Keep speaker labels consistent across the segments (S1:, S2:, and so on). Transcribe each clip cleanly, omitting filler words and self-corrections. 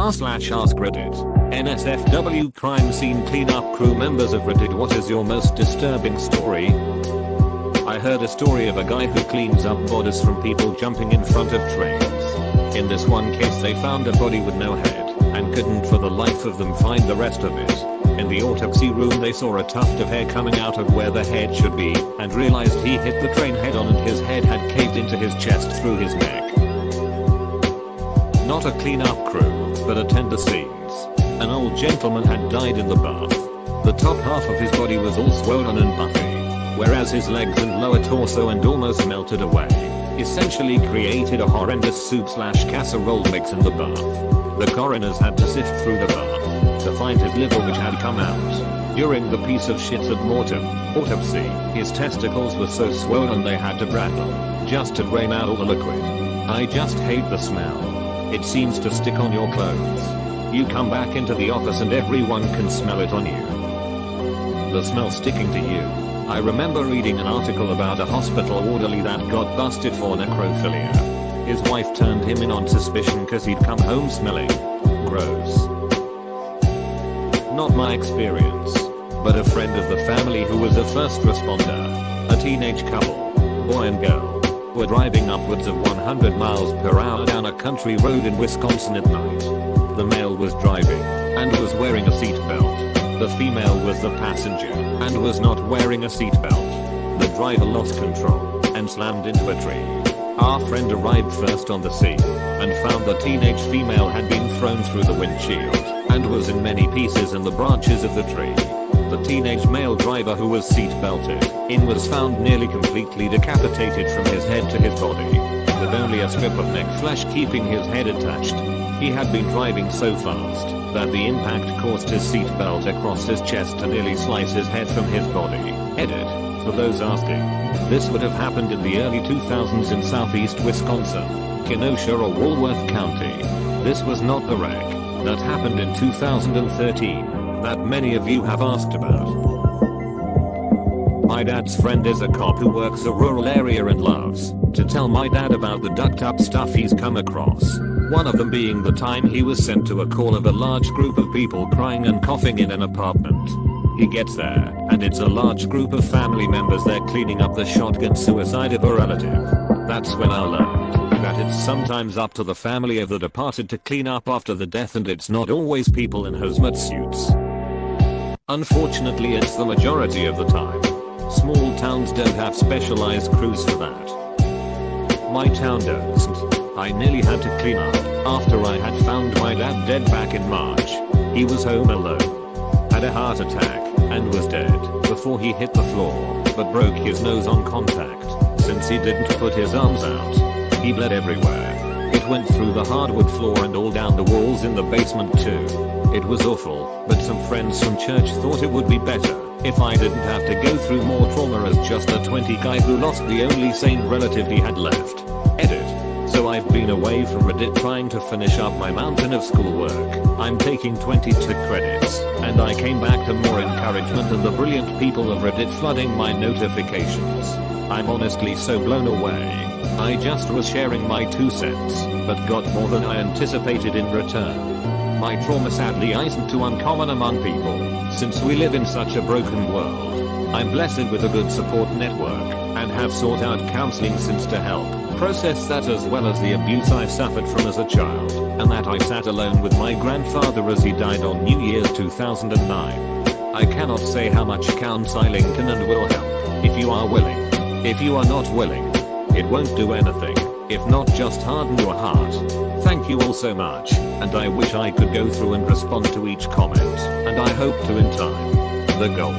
S1: r/AskReddit. NSFW crime scene cleanup crew members of Reddit, what is your most disturbing story? I heard a story of a guy who cleans up bodies from people jumping in front of trains. In this one case they found a body with no head, and couldn't for the life of them find the rest of it. In the autopsy room they saw a tuft of hair coming out of where the head should be, and realized he hit the train head on and his head had caved into his chest through his neck. Not a cleanup crew, but a tender scenes. An old gentleman had died in the bath. The top half of his body was all swollen and puffy, whereas his legs and lower torso and almost melted away. Essentially created a horrendous soup/casserole mix in the bath. The coroners had to sift through the bath to find his liver, which had come out. During the piece of shit at mortem autopsy, his testicles were so swollen they had to brattle just to drain out all the liquid. I just hate the smell. It seems to stick on your clothes. You come back into the office and everyone can smell it on you. The smell sticking to you. I remember reading an article about a hospital orderly that got busted for necrophilia. His wife turned him in on suspicion cause he'd come home smelling gross. Not my experience, but a friend of the family who was a first responder. A teenage couple, boy and girl, were driving upwards of 100 miles per hour down a country road in Wisconsin at night. The male was driving and was wearing a seatbelt. The female was the passenger and was not wearing a seatbelt. The driver lost control and slammed into a tree. Our friend arrived first on the scene and found the teenage female had been thrown through the windshield and was in many pieces in the branches of the tree. The teenage male driver, who was seat belted in, was found nearly completely decapitated from his head to his body, with only a strip of neck flesh keeping his head attached. He had been driving so fast that the impact caused his seat belt across his chest to nearly slice his head from his body. Edit. For those asking, this would have happened in the early 2000s in southeast Wisconsin, Kenosha or Walworth County. This was not the wreck that happened in 2013 that many of you have asked about. My dad's friend is a cop who works a rural area and loves to tell my dad about the ducked up stuff he's come across. One of them being the time he was sent to a call of a large group of people crying and coughing in an apartment. He gets there, and it's a large group of family members there cleaning up the shotgun suicide of a relative. That's when I learned that it's sometimes up to the family of the departed to clean up after the death, and it's not always people in hazmat suits. Unfortunately, it's the majority of the time. Small towns don't have specialized crews for that. My town doesn't. I nearly had to clean up after I had found my dad dead back in March. He was home alone, had a heart attack, and was dead before he hit the floor, but broke his nose on contact. Since he didn't put his arms out, he bled everywhere. It went through the hardwood floor and all down the walls in the basement too. It was awful, but some friends from church thought it would be better if I didn't have to go through more trauma as just a 20 guy who lost the only sane relative he had left. Edit. So I've been away from Reddit trying to finish up my mountain of schoolwork. I'm taking 22 credits, and I came back to more encouragement and the brilliant people of Reddit flooding my notifications. I'm honestly so blown away. I just was sharing my 2 cents, but got more than I anticipated in return. My trauma sadly isn't too uncommon among people, since we live in such a broken world. I'm blessed with a good support network, and have sought out counseling since to help process that, as well as the abuse I suffered from as a child, and that I sat alone with my grandfather as he died on New Year's 2009. I cannot say how much counseling can and will help, if you are willing. If you are not willing, it won't do anything, if not just harden your heart. Thank you all so much, and I wish I could go through and respond to each comment, and I hope to in time. The gold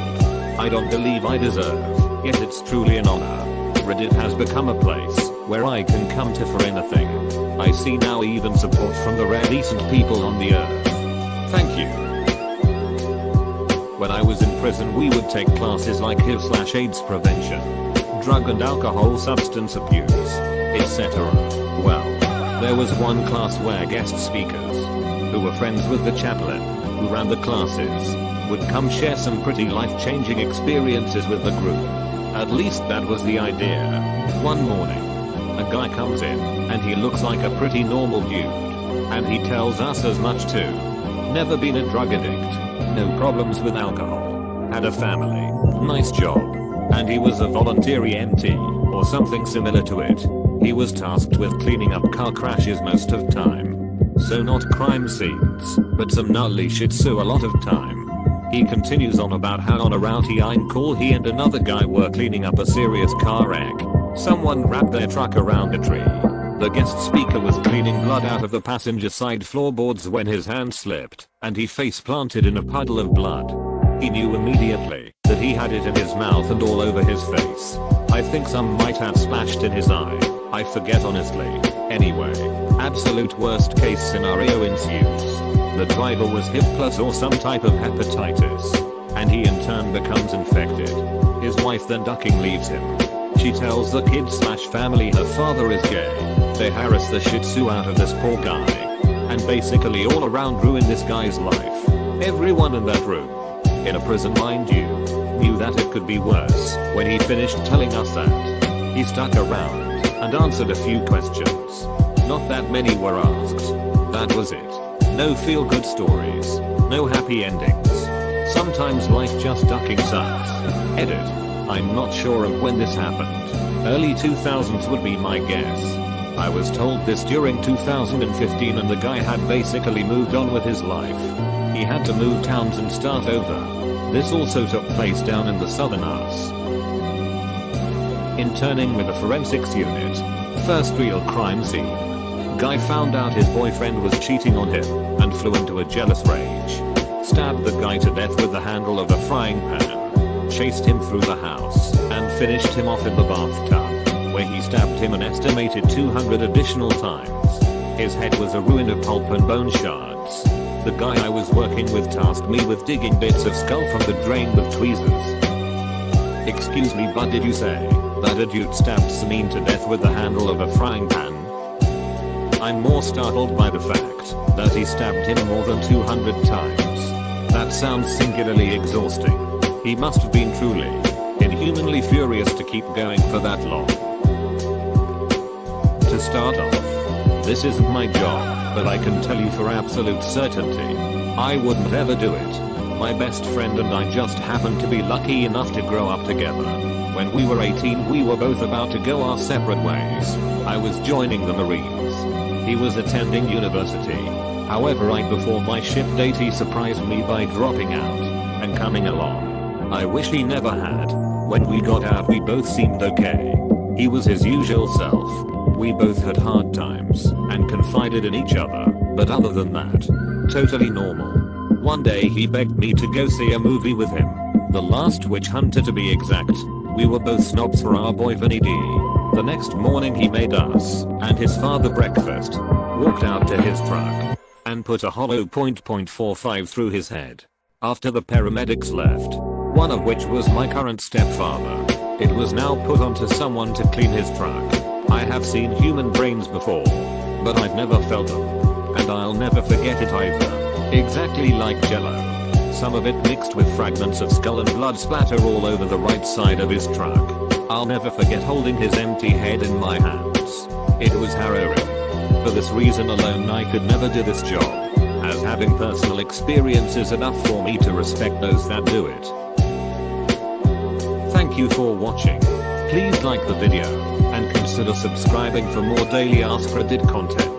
S1: I don't believe I deserve, yet it's truly an honor. Reddit has become a place where I can come to for anything. I see now even support from the rare decent people on the earth. Thank you. When I was in prison we would take classes like HIV/AIDS prevention, drug and alcohol substance abuse, etc. Well, there was one class where guest speakers, who were friends with the chaplain who ran the classes, would come share some pretty life-changing experiences with the group. At least that was the idea. One morning, a guy comes in, and he looks like a pretty normal dude. And he tells us as much too. Never been a drug addict. No problems with alcohol. Had a family. Nice job. And he was a voluntary EMT, or something similar to it. He was tasked with cleaning up car crashes most of time. So not crime scenes, but some gnarly shit, so a lot of time. He continues on about how on a routine call he and another guy were cleaning up a serious car wreck. Someone wrapped their truck around a tree. The guest speaker was cleaning blood out of the passenger side floorboards when his hand slipped, and he face planted in a puddle of blood. He knew immediately that he had it in his mouth and all over his face. I think some might have splashed in his eye. I forget honestly. Anyway, absolute worst case scenario ensues. The driver was hip plus or some type of hepatitis, and he in turn becomes infected. His wife then ducking leaves him. She tells the kid/family her father is gay. They harass the shih tzu out of this poor guy, and basically all around ruin this guy's life. Everyone in that room, in a prison mind you, knew that it could be worse. When he finished telling us that, he stuck around and answered a few questions. Not that many were asked. That was it. No feel good stories. No happy endings. Sometimes life just ducking sucks. Edit. I'm not sure of when this happened. Early 2000s would be my guess. I was told this during 2015 and the guy had basically moved on with his life. He had to move towns and start over. This also took place down in the southern US. Interning with the forensics unit. First real crime scene. Guy found out his boyfriend was cheating on him and flew into a jealous rage. Stabbed the guy to death with the handle of a frying pan. Chased him through the house and finished him off in the bathtub, where he stabbed him an estimated 200 additional times. His head was a ruin of pulp and bone shards. The guy I was working with tasked me with digging bits of skull from the drain with tweezers. Excuse me, but did you say that a dude stabbed Samin to death with the handle of a frying pan? I'm more startled by the fact that he stabbed him more than 200 times. That sounds singularly exhausting. He must have been truly, inhumanly furious to keep going for that long. To start off, this isn't my job, but I can tell you for absolute certainty, I wouldn't ever do it. My best friend and I just happened to be lucky enough to grow up together. When we were 18 we were both about to go our separate ways. I was joining the Marines. He was attending university. However, right before my ship date he surprised me by dropping out and coming along. I wish he never had. When we got out we both seemed okay. He was his usual self. We both had hard times and confided in each other, but other than that, totally normal. One day he begged me to go see a movie with him. The Last Witch Hunter to be exact. We were both snobs for our boy Vinny D. The next morning he made us and his father breakfast, walked out to his truck, and put a hollow .45 through his head. After the paramedics left, one of which was my current stepfather, it was now put onto someone to clean his truck. I have seen human brains before, but I've never felt them, and I'll never forget it either. Exactly like Jello. Some of it mixed with fragments of skull and blood splatter all over the right side of his truck. I'll never forget holding his empty head in my hands. It was harrowing. For this reason alone I could never do this job, as having personal experience is enough for me to respect those that do it. Thank you for watching. Please like the video, and consider subscribing for more daily AskReddit content.